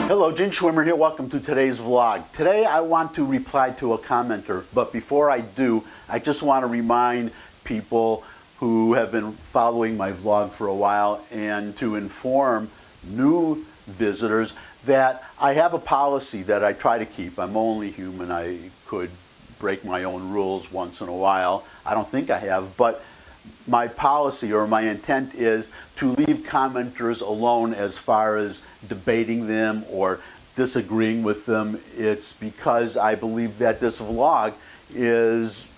Hello, Gene Schwimmer here. Welcome to today's vlog. Today I want to reply to a commenter, but before I do, I just want to remind people who have been following my vlog for a while and to inform new visitors that I have a policy that I try to keep. I'm only human. I could break my own rules once in a while. I don't think I have, but my policy or my intent is to leave commenters alone as far as debating them or disagreeing with them. It's because I believe that this vlog is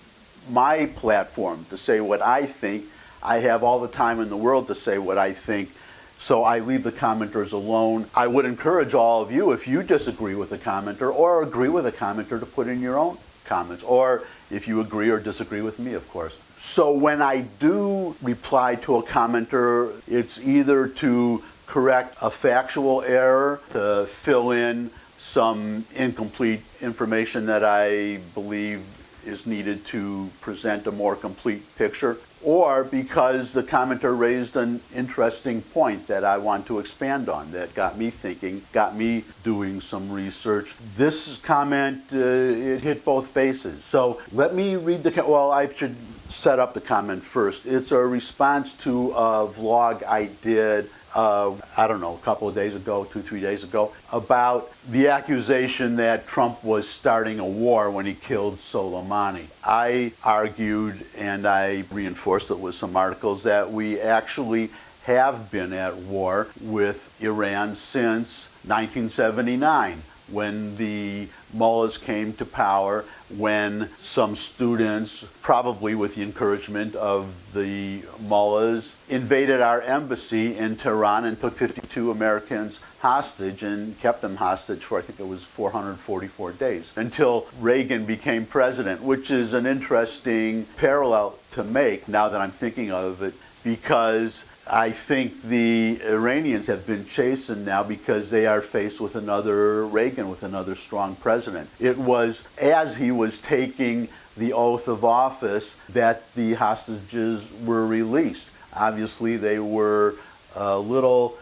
my platform to say what I think. I have all the time in the world to say what I think, so I leave the commenters alone. I would encourage all of you, if you disagree with a commenter or agree with a commenter, to put in your own comments, or if you agree or disagree with me, of course. So when I do reply to a commenter, it's either to correct a factual error, to fill in some incomplete information that I believe is needed to present a more complete picture, or because the commenter raised an interesting point that I want to expand on, that got me thinking, got me doing some research. This comment, it hit both bases. So let me read well, I should set up the comment first. It's a response to a vlog I did I don't know, a couple of days ago, 2-3 days ago, about the accusation that Trump was starting a war when he killed Soleimani. I argued, and I reinforced it with some articles, that we actually have been at war with Iran since 1979, when the mullahs came to power, when some students, probably with the encouragement of the mullahs, invaded our embassy in Tehran and took 52 Americans hostage and kept them hostage for, I think it was 444 days, until Reagan became president, which is an interesting parallel to make now that I'm thinking of it, because I think the Iranians have been chastened now because they are faced with another Reagan, with another strong president. It was as he was taking the oath of office that the hostages were released. Obviously, they were a little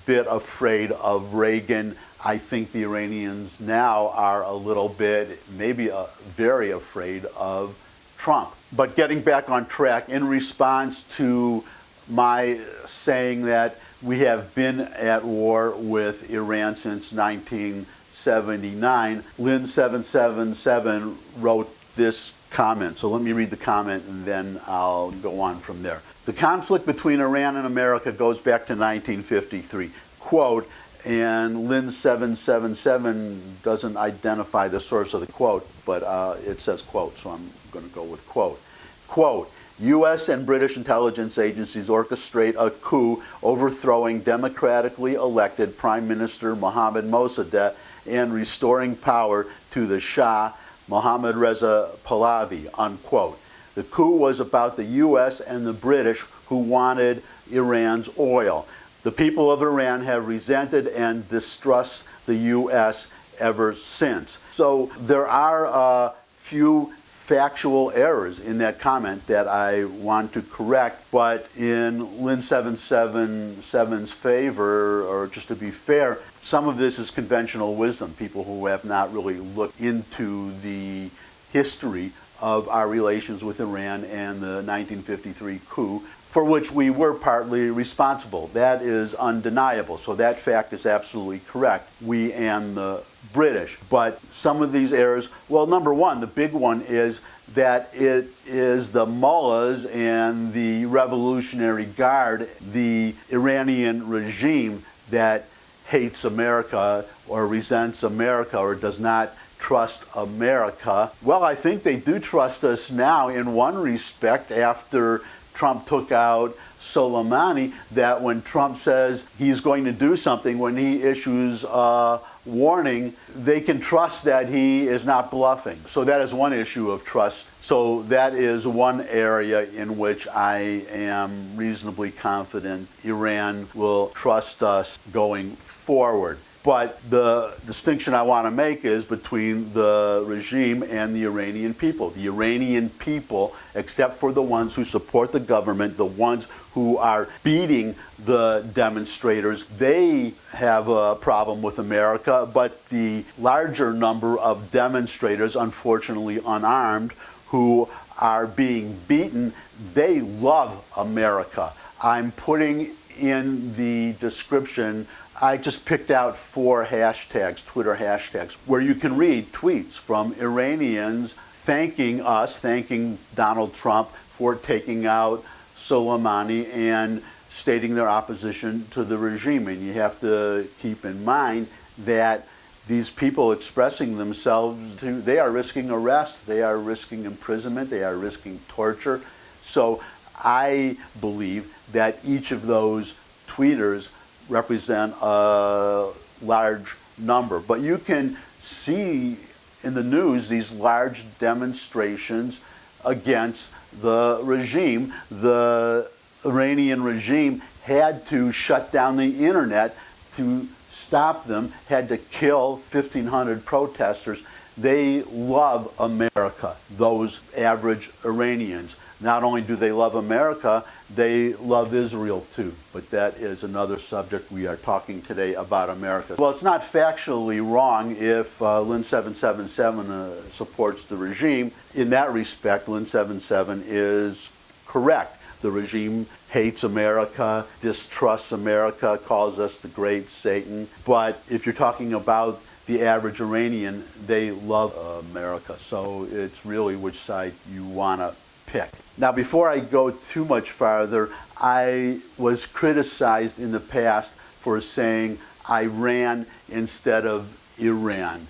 bit afraid of Reagan. I think the Iranians now are a little bit, maybe very afraid of Trump. But getting back on track, in response to my saying that we have been at war with Iran since 1979, Lynn777 wrote this comment. So let me read the comment and then I'll go on from there. The conflict between Iran and America goes back to 1953. Quote, and Lynn777 doesn't identify the source of the quote, but it says quote, so I'm going to go with quote. Quote, U.S. and British intelligence agencies orchestrate a coup overthrowing democratically elected Prime Minister Mohammad Mossadegh and restoring power to the Shah, Mohammad Reza Pahlavi, unquote. The coup was about the U.S. and the British who wanted Iran's oil. The people of Iran have resented and distrust the U.S. ever since. So there are a few factual errors in that comment that I want to correct, but in Lynn777's favor, or just to be fair, some of this is conventional wisdom, people who have not really looked into the history of our relations with Iran and the 1953 coup, for which we were partly responsible. That is undeniable, so that fact is absolutely correct, we and the British. But some of these errors, well, number one, the big one is that it is the mullahs and the Revolutionary Guard, the Iranian regime, that hates America or resents America or does not trust America. Well, I think they do trust us now in one respect after Trump took out Soleimani, that when Trump says he's going to do something, when he issues a warning, they can trust that he is not bluffing. So that is one issue of trust. So that is one area in which I am reasonably confident Iran will trust us going forward. But the distinction I want to make is between the regime and the Iranian people. The Iranian people, except for the ones who support the government, the ones who are beating the demonstrators, they have a problem with America. But the larger number of demonstrators, unfortunately unarmed, who are being beaten, they love America. I'm putting in the description, I just picked out 4 hashtags, Twitter hashtags, where you can read tweets from Iranians thanking us, thanking Donald Trump for taking out Soleimani and stating their opposition to the regime. And you have to keep in mind that these people expressing themselves, they are risking arrest, they are risking imprisonment, they are risking torture. So I believe that each of those tweeters represent a large number. But you can see in the news these large demonstrations against the regime. The Iranian regime had to shut down the internet to stop them, had to kill 1,500 protesters. They love America, those average Iranians. Not only do they love America, they love Israel too. But that is another subject. We are talking today about America. Well, it's not factually wrong if Lin 777 supports the regime. In that respect, Lin 77 is correct. The regime hates America, distrusts America, calls us the great Satan. But if you're talking about the average Iranian, they love America. So it's really which side you want to pick. Now, before I go too much farther, I was criticized in the past for saying Iran instead of Iran,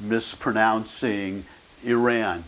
mispronouncing Iran.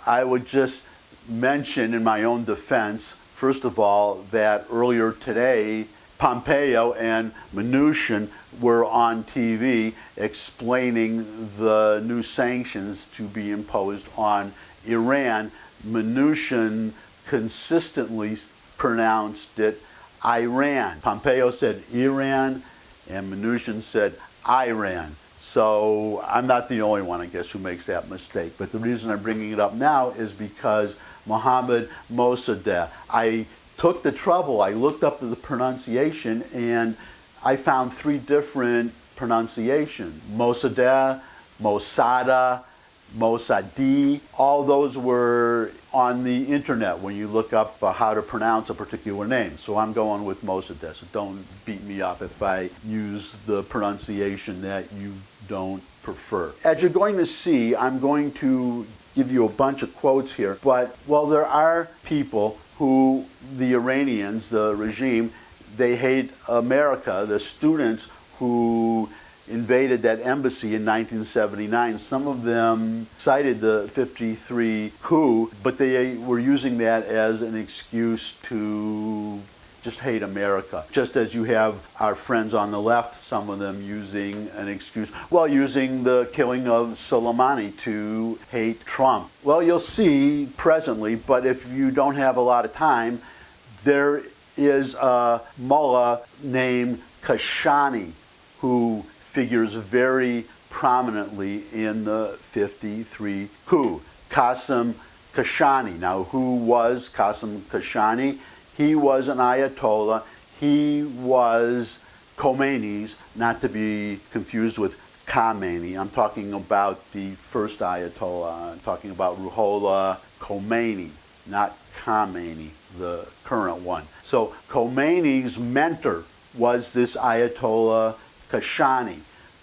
I would just mention in my own defense, first of all, that earlier today, Pompeo and Mnuchin were on TV explaining the new sanctions to be imposed on Iran. Mnuchin consistently pronounced it Iran. Pompeo said Iran, and Mnuchin said Iran. So I'm not the only one, I guess, who makes that mistake. But the reason I'm bringing it up now is because Mohammad Mossadegh, I took the trouble, I looked up the pronunciation, and I found 3 different pronunciations. Mossadegh, Mossada, Mossadi, all those were on the internet when you look up how to pronounce a particular name. So I'm going with Mossadegh, so don't beat me up if I use the pronunciation that you don't prefer. As you're going to see, I'm going to give you a bunch of quotes here, but well, there are people who, the Iranians, the regime, they hate America. The students who invaded that embassy in 1979, some of them cited the 53 coup, but they were using that as an excuse to just hate America. Just as you have our friends on the left, some of them using an excuse, well, using the killing of Soleimani to hate Trump. Well, you'll see presently, but if you don't have a lot of time, there is a mullah named Kashani who figures very prominently in the 53 coup. Qasim Kashani. Now, who was Qasim Kashani? He was an Ayatollah. He was Khomeini's, not to be confused with Khamenei. I'm talking about the first Ayatollah. I'm talking about Ruhollah Khomeini, not Khamenei, the current one. So Khomeini's mentor was this Ayatollah Kashani.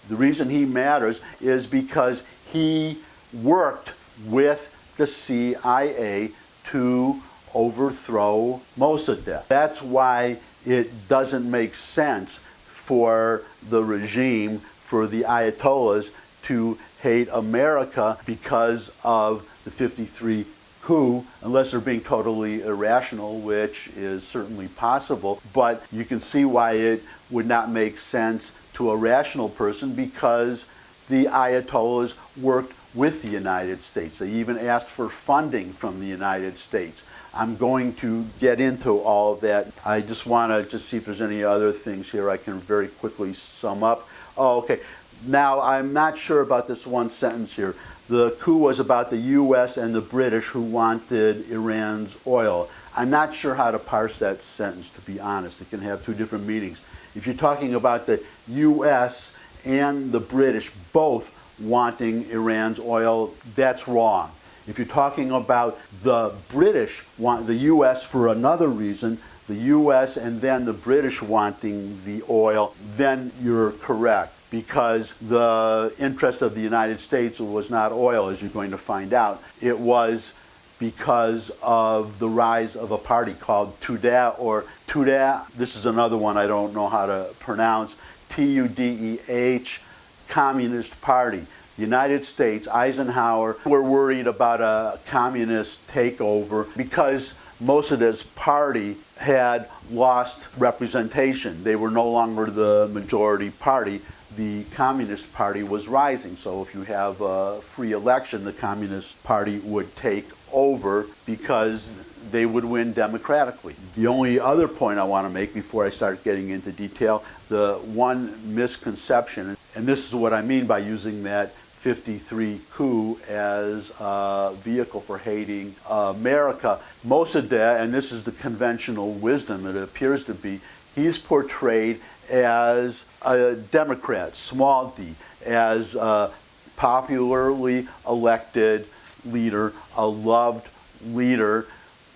The reason he matters is because he worked with the CIA to overthrow Mossadegh. That's why it doesn't make sense for the regime, for the Ayatollahs, to hate America because of the 53 coup, unless they're being totally irrational, which is certainly possible. But you can see why it would not make sense to a rational person, because the Ayatollahs worked with the United States. They even asked for funding from the United States. I'm going to get into all of that. I just want to see if there's any other things here I can very quickly sum up. Oh, okay. Now, I'm not sure about this one sentence here. The coup was about the U.S. and the British who wanted Iran's oil. I'm not sure how to parse that sentence, to be honest. It can have two different meanings. If you're talking about the U.S. and the British both wanting Iran's oil, that's wrong. If you're talking about the British want the U.S. for another reason, the U.S. and then the British wanting the oil, then you're correct, because the interest of the United States was not oil, as you're going to find out. It was because of the rise of a party called Tudeh, or Tudeh, this is another one I don't know how to pronounce, Tudeh, Communist Party. The United States, Eisenhower, were worried about a communist takeover because Mossadegh's party had lost representation. They were no longer the majority party. The Communist Party was rising. So if you have a free election, the Communist Party would take over because they would win democratically. The only other point I want to make before I start getting into detail, the one misconception, and this is what I mean by using that 53 coup as a vehicle for hating America. Mossadegh, and this is the conventional wisdom, it appears to be, he's portrayed as a Democrat, small d, as a popularly elected leader, a loved leader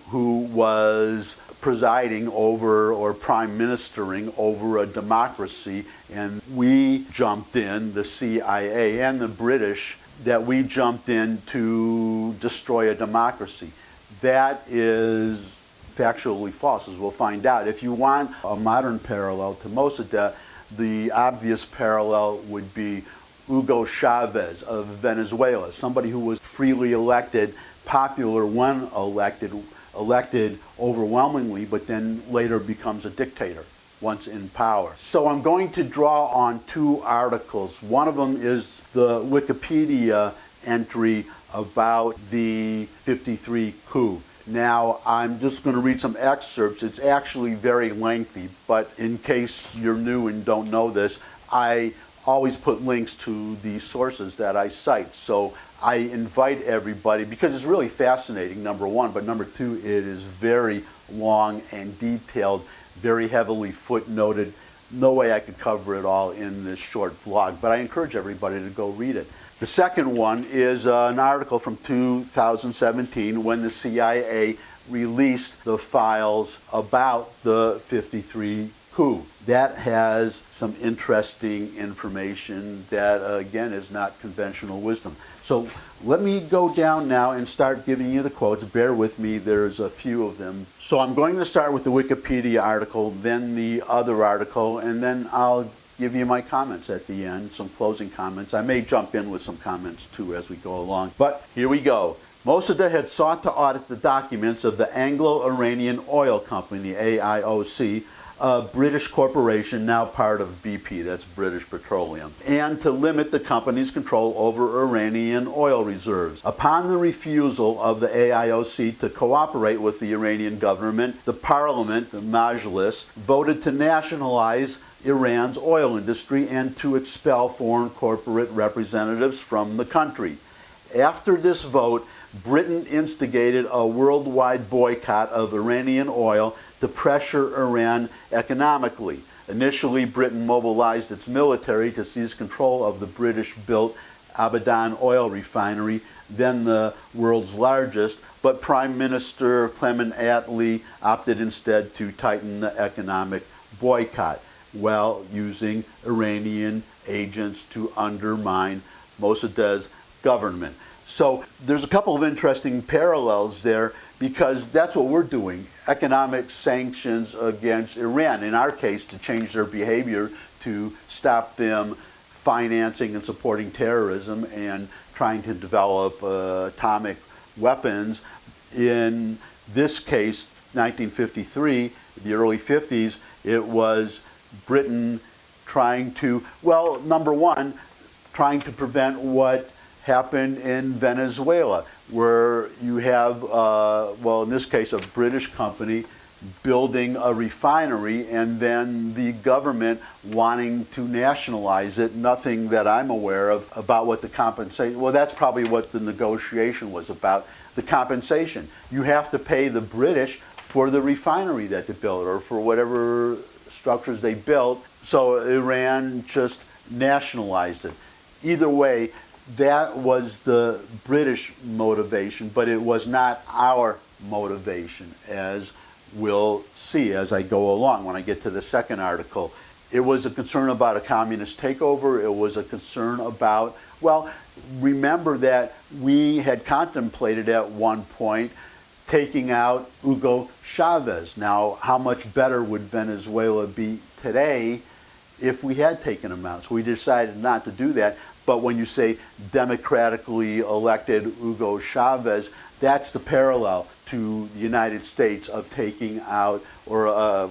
who was presiding over or prime ministering over a democracy, and we jumped in, the CIA and the British, that we jumped in to destroy a democracy. That is factually false, as we'll find out. If you want a modern parallel to Mossadegh, the obvious parallel would be Hugo Chavez of Venezuela, somebody who was freely elected, popular when elected overwhelmingly, but then later becomes a dictator once in power. So I'm going to draw on two articles. One of them is the Wikipedia entry about the 53 coup. Now, I'm just going to read some excerpts. It's actually very lengthy, but in case you're new and don't know this, I always put links to the sources that I cite. So I invite everybody, because it's really fascinating, number one, but number two, it is very long and detailed, very heavily footnoted. No way I could cover it all in this short vlog, but I encourage everybody to go read it. The second one is an article from 2017 when the CIA released the files about the 53 coup. That has some interesting information that, again, is not conventional wisdom. So let me go down now and start giving you the quotes. Bear with me, there's a few of them. So I'm going to start with the Wikipedia article, then the other article, and then I'll give you my comments at the end, some closing comments. I may jump in with some comments too as we go along. But here we go. Mossadegh had sought to audit the documents of the Anglo-Iranian Oil Company, AIOC, a British corporation now part of BP, that's British Petroleum, and to limit the company's control over Iranian oil reserves. Upon the refusal of the AIOC to cooperate with the Iranian government, the parliament, the Majlis, voted to nationalize Iran's oil industry and to expel foreign corporate representatives from the country. After this vote, Britain instigated a worldwide boycott of Iranian oil to pressure Iran economically. Initially, Britain mobilized its military to seize control of the British-built Abadan oil refinery, then the world's largest, but Prime Minister Clement Attlee opted instead to tighten the economic boycott while using Iranian agents to undermine Mossadegh's government. So there's a couple of interesting parallels there, because that's what we're doing, economic sanctions against Iran, in our case to change their behavior, to stop them financing and supporting terrorism and trying to develop atomic weapons. In this case, 1953, the early 50s, it was Britain trying to, well, number one, trying to prevent what happened in Venezuela, where you have, well, in this case, a British company building a refinery and then the government wanting to nationalize it. Nothing that I'm aware of about what the compensation, well, that's probably what the negotiation was about, the compensation. You have to pay the British for the refinery that they built or for whatever structures they built. So Iran just nationalized it. Either way, that was the British motivation, but it was not our motivation, as we'll see as I go along when I get to the second article. It was a concern about a communist takeover. It was a concern about, well, remember that we had contemplated at one point taking out Hugo Chavez. Now, how much better would Venezuela be today if we had taken him out? So we decided not to do that. But when you say democratically elected Hugo Chavez, that's the parallel to the United States of taking out or a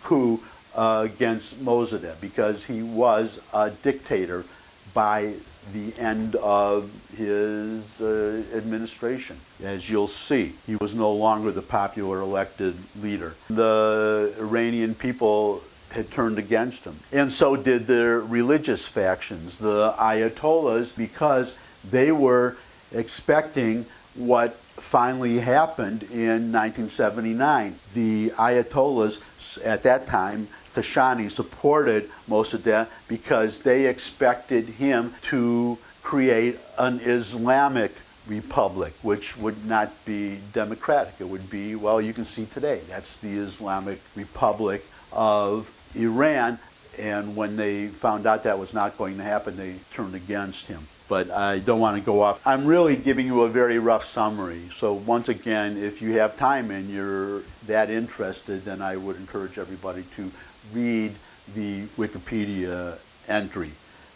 coup against Mossadegh, because he was a dictator by the end of his administration. As you'll see, he was no longer the popular elected leader. The Iranian people had turned against him. And so did the religious factions, the Ayatollahs, because they were expecting what finally happened in 1979. The Ayatollahs at that time, Kashani, supported Mossadegh because they expected him to create an Islamic republic, which would not be democratic. It would be, well, you can see today, that's the Islamic Republic of Iran. And when they found out that was not going to happen, they turned against him. But I don't want to go off. I'm really giving you a very rough summary. So once again, if you have time and you're that interested, then I would encourage everybody to read the Wikipedia entry.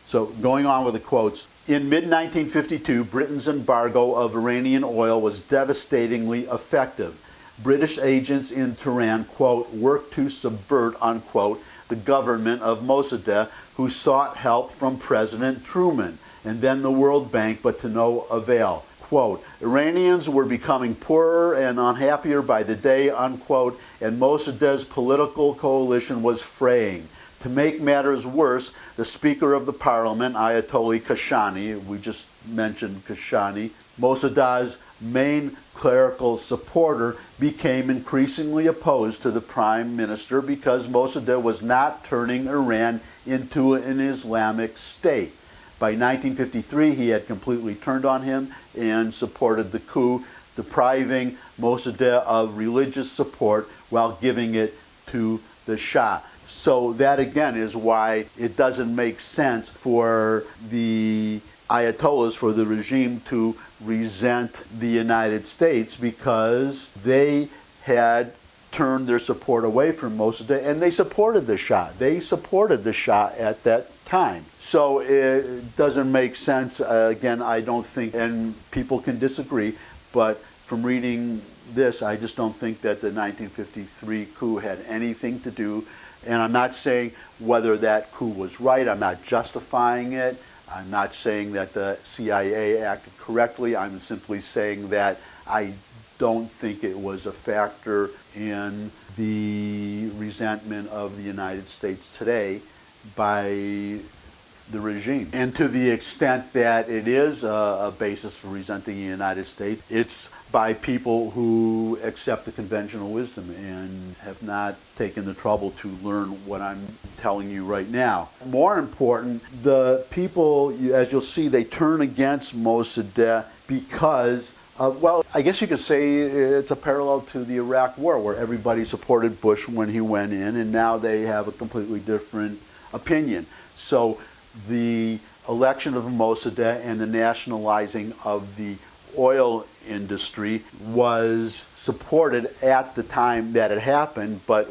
So going on with the quotes. In mid-1952, Britain's embargo of Iranian oil was devastatingly effective. British agents in Tehran, quote, worked to subvert, unquote, the government of Mossadegh, who sought help from President Truman and then the World Bank, but to no avail. Quote, Iranians were becoming poorer and unhappier by the day, unquote, and Mossadegh's political coalition was fraying. To make matters worse, the Speaker of the Parliament, Ayatollah Kashani, we just mentioned Kashani, Mossadegh's main clerical supporter, became increasingly opposed to the Prime Minister because Mossadegh was not turning Iran into an Islamic state. By 1953, he had completely turned on him and supported the coup, depriving Mossadegh of religious support while giving it to the Shah. So that again is why it doesn't make sense for the Ayatollahs, for the regime to resent the United States, because they had turned their support away from Mossadegh and they supported the Shah. They supported the Shah at that time. So it doesn't make sense. Again, I don't think, and people can disagree, but from reading this, I just don't think that the 1953 coup had anything to do, and I'm not saying whether that coup was right. I'm not justifying it. I'm not saying that the CIA acted correctly. I'm simply saying that I don't think it was a factor in the resentment of the United States today by the regime. And to the extent that it is a basis for resenting the United States, it's by people who accept the conventional wisdom and have not taken the trouble to learn what I'm telling you right now. More important, the people, as you'll see, they turn against Mossadegh because well, I guess you could say it's a parallel to the Iraq War, where everybody supported Bush when he went in, and now they have a completely different opinion. So the election of Mossadegh and the nationalizing of the oil industry was supported at the time that it happened, but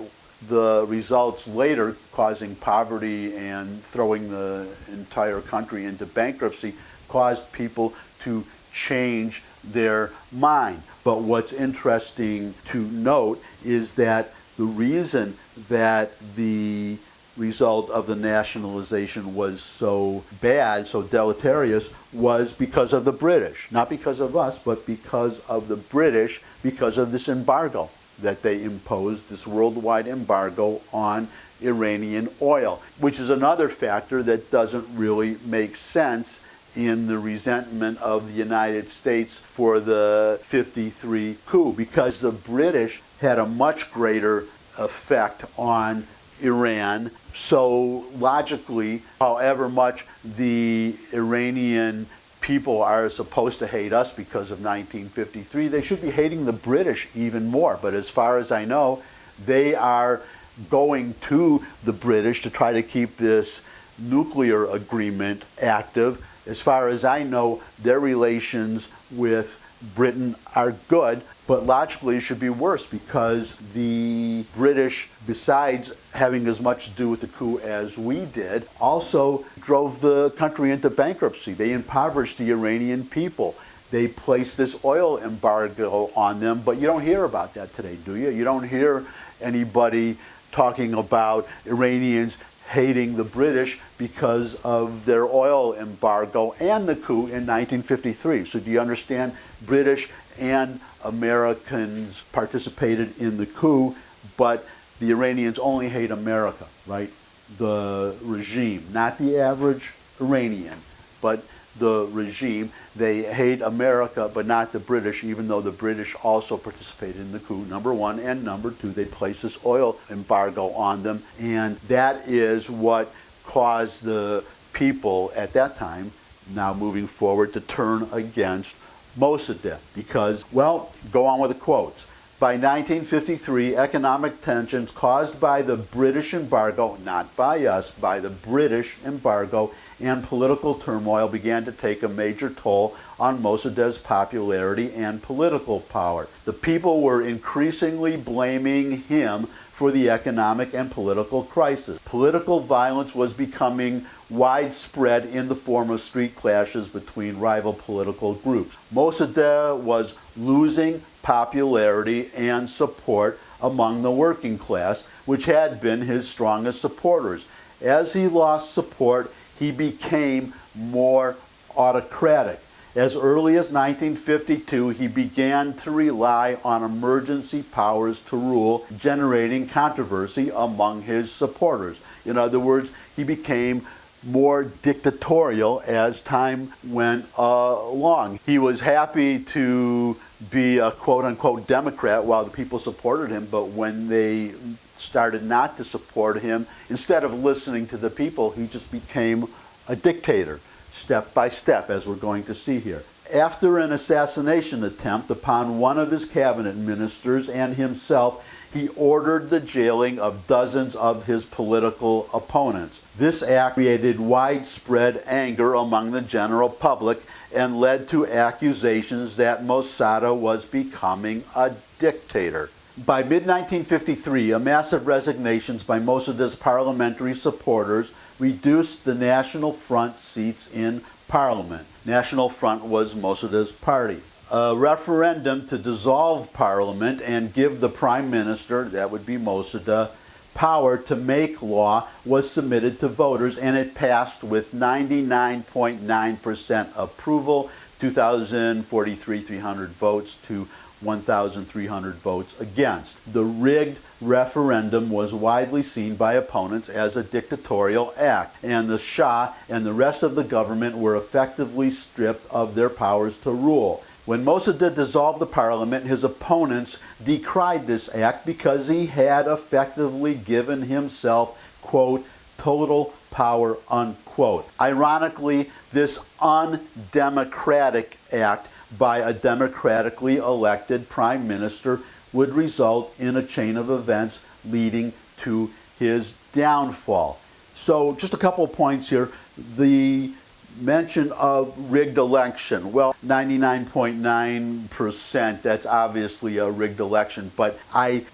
the results later, causing poverty and throwing the entire country into bankruptcy, caused people to change their mind. But what's interesting to note is that the reason that the result of the nationalization was so bad, so deleterious, was because of the British. Not because of us, but because of the British, because of this embargo. that they imposed this worldwide embargo on Iranian oil, which is another factor that doesn't really make sense in the resentment of the United States for the 53 coup, because the British had a much greater effect on Iran. So logically, however much the Iranian people are supposed to hate us because of 1953, they should be hating the British even more. But as far as I know, they are going to the British to try to keep this nuclear agreement active. As far as I know, their relations with Britain are good, but logically it should be worse, because the British, besides having as much to do with the coup as we did, also drove the country into bankruptcy. They impoverished the Iranian people. They placed this oil embargo on them, but you don't hear about that today, do you? You don't hear anybody talking about Iranians hating the British because of their oil embargo and the coup in 1953. So do you understand? British and Americans participated in the coup, but the Iranians only hate America, right? The regime, not the average Iranian, but the regime. They hate America, but not the British, even though the British also participated in the coup, number one. And number two, they placed this oil embargo on them. And that is what caused the people at that time, now moving forward, to turn against Mossadegh. Because, well, go on with the quotes. By 1953, economic tensions caused by the British embargo, not by us, by the British embargo, and political turmoil began to take a major toll on Mossadegh's popularity and political power. The people were increasingly blaming him for the economic and political crisis. Political violence was becoming widespread in the form of street clashes between rival political groups. Mossadegh was losing popularity and support among the working class, which had been his strongest supporters. As he lost support, he became more autocratic. As early as 1952, he began to rely on emergency powers to rule, generating controversy among his supporters. In other words, he became more dictatorial as time went along. He was happy to be a quote-unquote Democrat while the people supported him, but when they started not to support him, instead of listening to the people, he just became a dictator, step by step, as we're going to see here. After an assassination attempt upon one of his cabinet ministers and himself, he ordered the jailing of dozens of his political opponents. This act created widespread anger among the general public and led to accusations that Mossadegh was becoming a dictator. By mid-1953, a massive resignations by Mossadegh's parliamentary supporters reduced the National Front seats in Parliament. National Front was Mossadegh's party. A referendum to dissolve Parliament and give the Prime Minister, that would be Mossadegh, power to make law was submitted to voters, and it passed with 99.9% approval, 2,043 votes to 1,300 votes against. The rigged referendum was widely seen by opponents as a dictatorial act, and the Shah and the rest of the government were effectively stripped of their powers to rule. When Mossadegh dissolved the parliament, his opponents decried this act because he had effectively given himself, quote, total power, unquote. Ironically, this undemocratic act by a democratically elected prime minister would result in a chain of events leading to his downfall. So just a couple of points here. The mention of rigged election. Well, 99.9%, that's obviously a rigged election, but I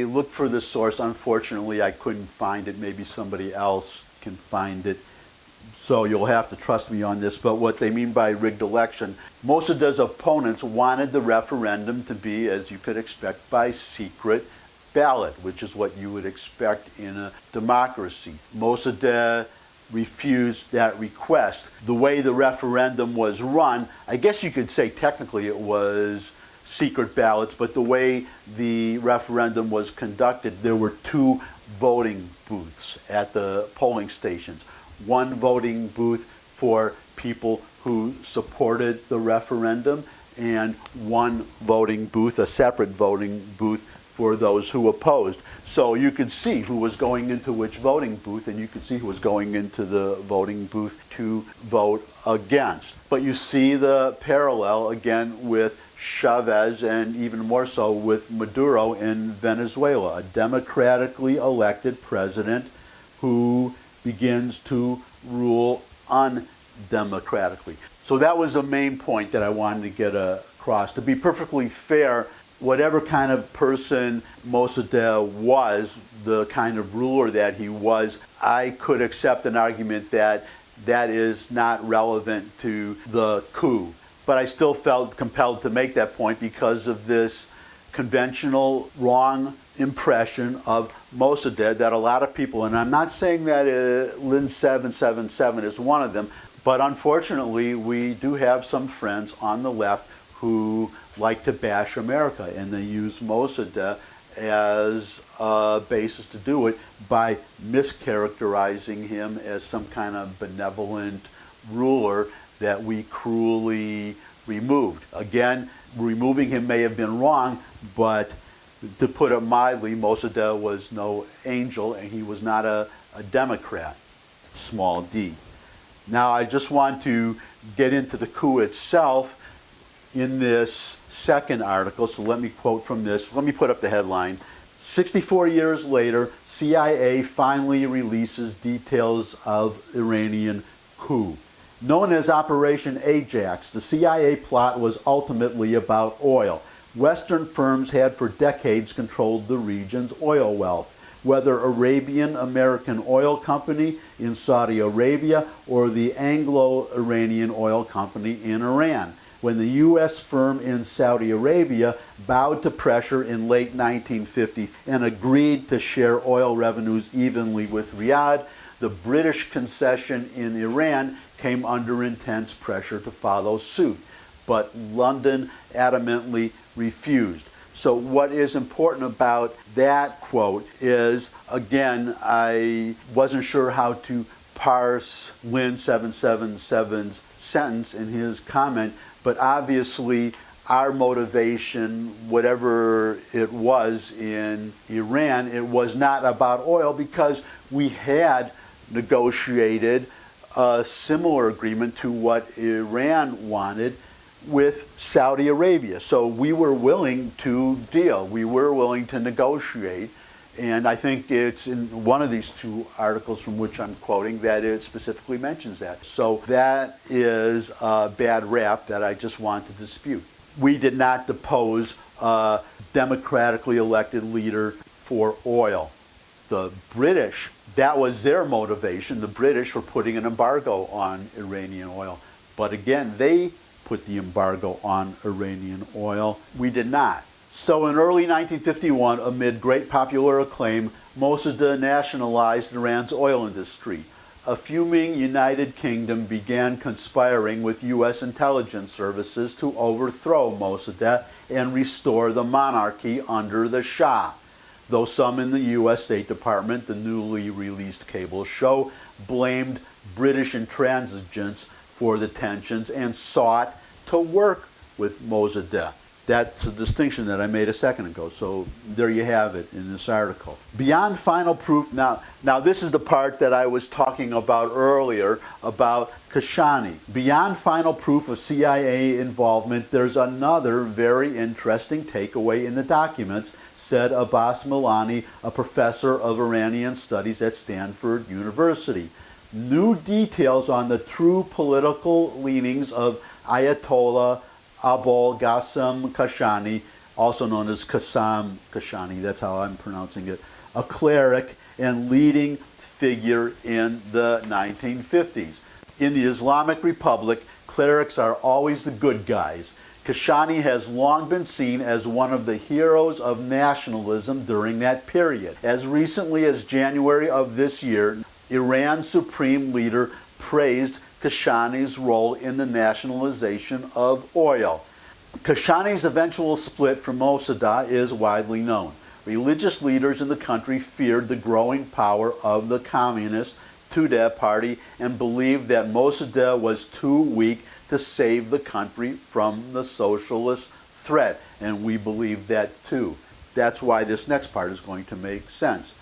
looked for the source. Unfortunately, I couldn't find it. Maybe somebody else can find it. So you'll have to trust me on this. But what they mean by rigged election, Mossadegh's opponents wanted the referendum to be, as you could expect, by secret ballot, which is what you would expect in a democracy. Mossadegh refused that request. The way the referendum was run, I guess you could say technically it was secret ballots, but the way the referendum was conducted, there were two voting booths at the polling stations. One voting booth for people who supported the referendum, and one voting booth, a separate voting booth for those who opposed. So you could see who was going into which voting booth, and you could see who was going into the voting booth to vote against. But you see the parallel again with Chavez, and even more so with Maduro in Venezuela, a democratically elected president who begins to rule undemocratically. So that was the main point that I wanted to get across. To be perfectly fair, whatever kind of person Mossadegh was, the kind of ruler that he was, I could accept an argument that that is not relevant to the coup. But I still felt compelled to make that point because of this conventional wrong impression of Mossadegh that a lot of people, and I'm not saying that Lin 777 is one of them, but unfortunately we do have some friends on the left who like to bash America, and they use Mossadegh as a basis to do it by mischaracterizing him as some kind of benevolent ruler that we cruelly removed. Again, removing him may have been wrong, but to put it mildly, Mossadegh was no angel, and he was not a Democrat, small d. Now I just want to get into the coup itself in this second article, so let me quote from this. Let me put up the headline. 64 years later, CIA finally releases details of Iranian coup. Known as Operation Ajax, the CIA plot was ultimately about oil. Western firms had for decades controlled the region's oil wealth, whether Arabian American Oil Company in Saudi Arabia or the Anglo-Iranian Oil Company in Iran. When the U.S. firm in Saudi Arabia bowed to pressure in late 1950 and agreed to share oil revenues evenly with Riyadh, the British concession in Iran came under intense pressure to follow suit, but London adamantly refused. So what is important about that quote is, again, I wasn't sure how to parse Lin 777's sentence in his comment, but obviously our motivation, whatever it was in Iran, it was not about oil because we had negotiated a similar agreement to what Iran wanted with Saudi Arabia. So we were willing to deal. We were willing to negotiate. And I think it's in one of these two articles from which I'm quoting that it specifically mentions that. So that is a bad rap that I just want to dispute. We did not depose a democratically elected leader for oil. The British, that was their motivation, the British, for putting an embargo on Iranian oil. But again, they put the embargo on Iranian oil. We did not. So in early 1951, amid great popular acclaim, Mossadegh nationalized Iran's oil industry. A fuming United Kingdom began conspiring with U.S. intelligence services to overthrow Mossadegh and restore the monarchy under the Shah. Though some in the U.S. State Department, the newly released cable show, blamed British intransigence for the tensions and sought to work with Mossadegh. That's a distinction that I made a second ago. So there you have it in this article. Beyond final proof, now this is the part that I was talking about earlier about Kashani. Beyond final proof of CIA involvement, there's another very interesting takeaway in the documents, said Abbas Milani, a professor of Iranian studies at Stanford University. New details on the true political leanings of Ayatollah Abul Qasim Kashani, also known as Qassam Kashani, that's how I'm pronouncing it, a cleric and leading figure in the 1950s. In the Islamic Republic, clerics are always the good guys. Kashani has long been seen as one of the heroes of nationalism during that period. As recently as January of this year, Iran's supreme leader praised Kashani's role in the nationalization of oil. Kashani's eventual split from Mosaddegh is widely known. Religious leaders in the country feared the growing power of the communist Tudeh party and believed that Mosaddegh was too weak to save the country from the socialist threat. And we believe that too. That's why this next part is going to make sense.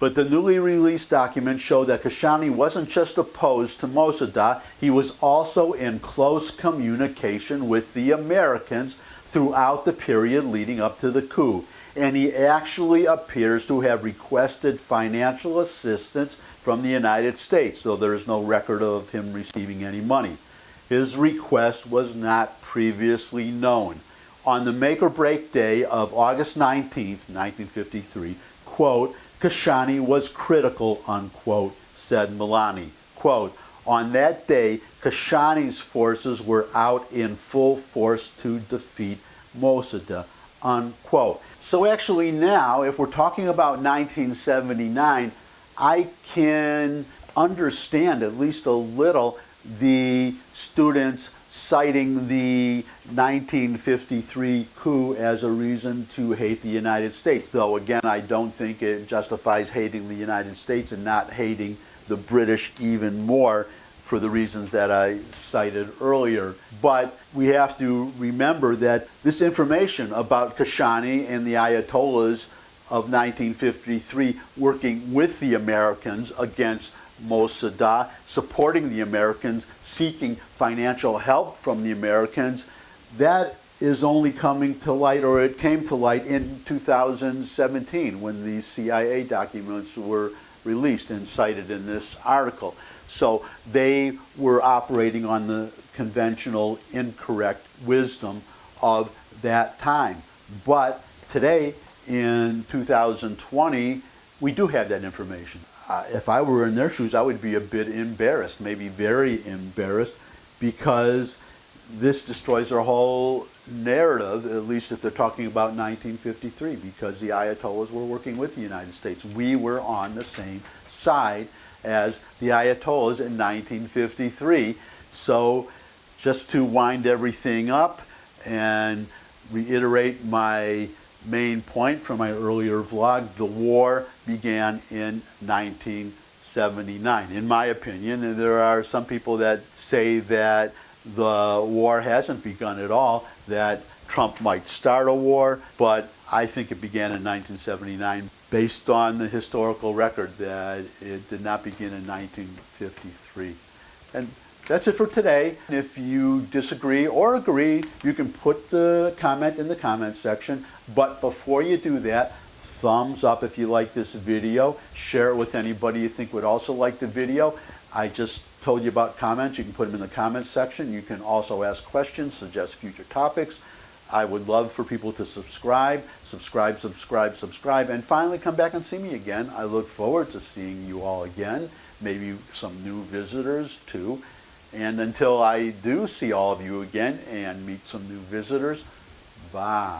But the newly released documents show that Kashani wasn't just opposed to Mosaddegh, he was also in close communication with the Americans throughout the period leading up to the coup. And he actually appears to have requested financial assistance from the United States, though there is no record of him receiving any money. His request was not previously known. On the make-or-break day of August 19th, 1953, quote, Kashani was critical, unquote, said Milani. Quote, on that day, Kashani's forces were out in full force to defeat Mosaddegh, unquote. So actually now, if we're talking about 1979, I can understand at least a little the students citing the 1953 coup as a reason to hate the United States. Though again, I don't think it justifies hating the United States and not hating the British even more for the reasons that I cited earlier. But we have to remember that this information about Kashani and the Ayatollahs of 1953 working with the Americans against Mosaddegh, supporting the Americans, seeking financial help from the Americans, that is only coming to light, or it came to light in 2017 when these CIA documents were released and cited in this article. So they were operating on the conventional incorrect wisdom of that time. But today, in 2020, we do have that information. If I were in their shoes, I would be a bit embarrassed, maybe very embarrassed, because this destroys their whole narrative, at least if they're talking about 1953, because the Ayatollahs were working with the United States. We were on the same side as the Ayatollahs in 1953. So just to wind everything up and reiterate my main point from my earlier vlog, the war began in 1979. In my opinion, and there are some people that say that the war hasn't begun at all, that Trump might start a war, but I think it began in 1979 based on the historical record that it did not begin in 1953. And that's it for today. If you disagree or agree, you can put the comment in the comment section. But before you do that, thumbs up if you like this video. Share it with anybody you think would also like the video. I just told you about comments. You can put them in the comments section. You can also ask questions, suggest future topics. I would love for people to subscribe, and finally come back and see me again. I look forward to seeing you all again, maybe some new visitors too. And until I do see all of you again and meet some new visitors, bye.